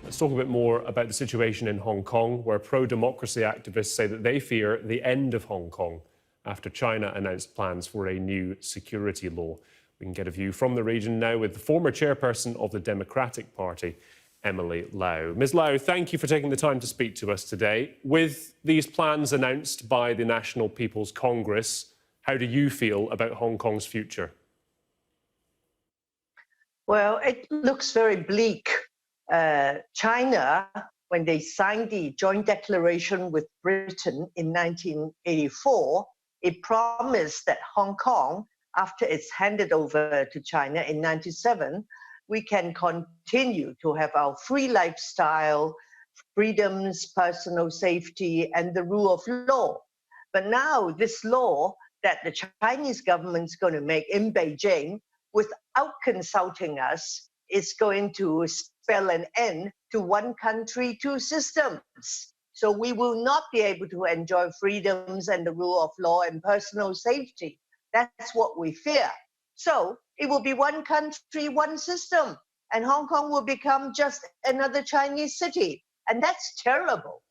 Let's talk a bit more about the situation in Hong Kong, where pro-democracy activists say that they fear the end of Hong Kong after China announced plans for a new security law. We can get a view from the region now with the former chairperson of the Democratic Party, Emily Lau. Ms Lau, thank you for taking the time to speak to us today. With these plans announced by the National People's Congress, how do you feel about Hong Kong's future? Well, it looks very bleak. China, when they signed the joint declaration with Britain in 1984, it promised that Hong Kong, after it's handed over to China in 1997, we can continue to have our free lifestyle, freedoms, personal safety, and the rule of law. But now this law that the Chinese government's going to make in Beijing, without consulting us, is going to spell an end to one country, two systems. So we will not be able to enjoy freedoms and the rule of law and personal safety. That's what we fear. So it will be one country, one system, and Hong Kong will become just another Chinese city. And that's terrible.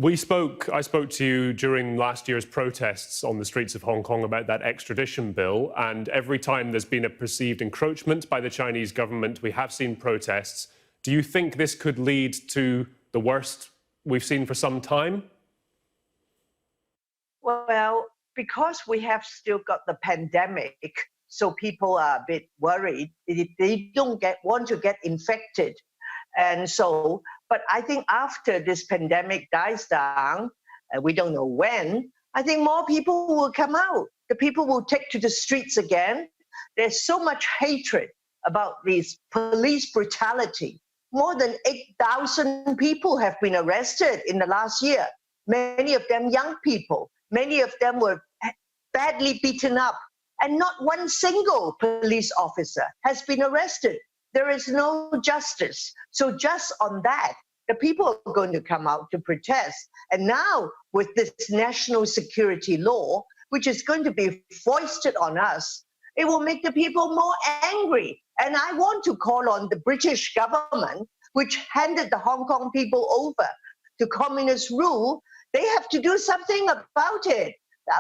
I spoke to you during last year's protests on the streets of Hong Kong about that extradition bill, and every time there's been a perceived encroachment by the Chinese government, we have seen protests. Do you think this could lead to the worst we've seen for some time? Well, because we have still got the pandemic, so people are a bit worried. They don't want to get infected. And so, but I think after this pandemic dies down, we don't know when, I think more people will come out. The people will take to the streets again. There's so much hatred about this police brutality. More than 8,000 people have been arrested in the last year. Many of them young people. Many of them were badly beaten up. And not one single police officer has been arrested. There is no justice. So just on that, the people are going to come out to protest. And now with this national security law, which is going to be foisted on us, it will make the people more angry. And I want to call on the British government, which handed the Hong Kong people over to communist rule. They have to do something about it.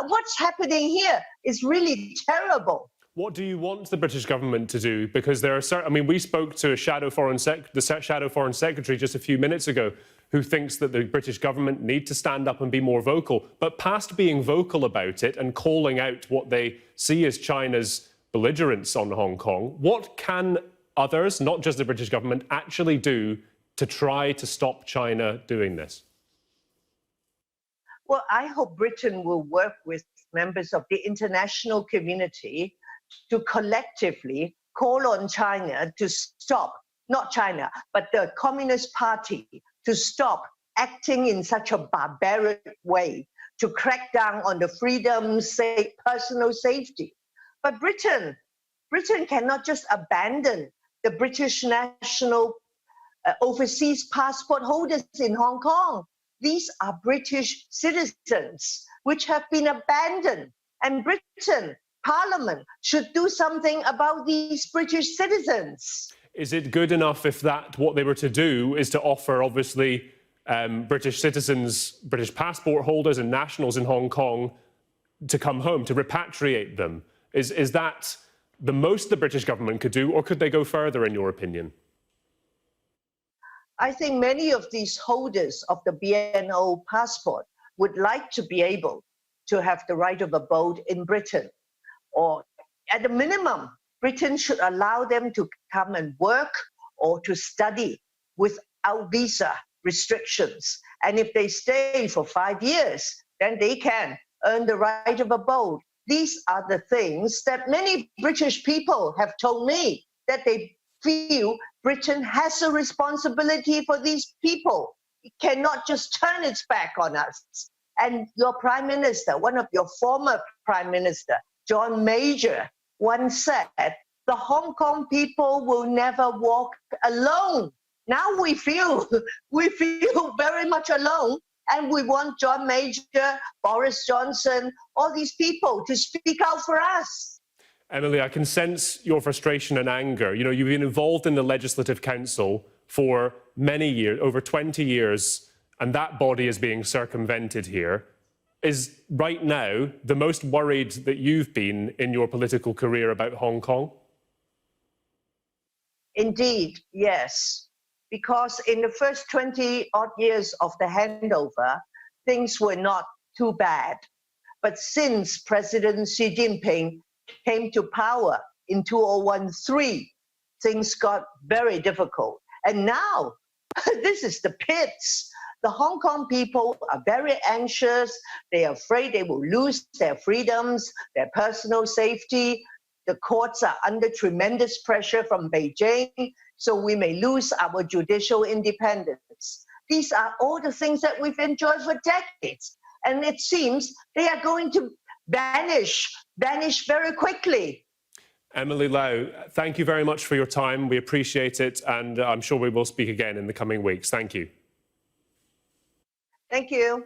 What's happening here is really terrible. What do you want the British government to do? Because there are certain, I mean, we spoke to the shadow foreign secretary just a few minutes ago, who thinks that the British government need to stand up and be more vocal. But past being vocal about it and calling out what they see as China's belligerence on Hong Kong, what can others, not just the British government, actually do to try to stop China doing this? Well, I hope Britain will work with members of the international community to collectively call on China to stop, not China, but the Communist Party to stop acting in such a barbaric way, to crack down on the freedoms, personal safety. But Britain cannot just abandon the British national overseas passport holders in Hong Kong. These are British citizens which have been abandoned, and Britain Parliament should do something about these British citizens. Is it good enough if what they were to do is to offer, obviously, British citizens, British passport holders and nationals in Hong Kong to come home, to repatriate them? Is that the most the British government could do, or could they go further, in your opinion? I think many of these holders of the BNO passport would like to be able to have the right of abode in Britain. Or at the minimum, Britain should allow them to come and work or to study without visa restrictions. And if they stay for 5 years, then they can earn the right of abode. These are the things that many British people have told me, that they feel Britain has a responsibility for these people. It cannot just turn its back on us. And your Prime Minister, one of your former Prime Minister, John Major, once said, the Hong Kong people will never walk alone. Now we feel very much alone, and we want John Major, Boris Johnson, all these people to speak out for us. Emily, I can sense your frustration and anger. You know, you've been involved in the Legislative Council for many years, over 20 years, and that body is being circumvented here. Is right now the most worried that you've been in your political career about Hong Kong? Indeed, yes. Because in the first 20 odd years of the handover, things were not too bad. But since President Xi Jinping came to power in 2013, things got very difficult. And now, this is the pits. The Hong Kong people are very anxious. They are afraid they will lose their freedoms, their personal safety. The courts are under tremendous pressure from Beijing, so we may lose our judicial independence. These are all the things that we've enjoyed for decades. And it seems they are going to vanish very quickly. Emily Lau, thank you very much for your time. We appreciate it, and I'm sure we will speak again in the coming weeks. Thank you. Thank you.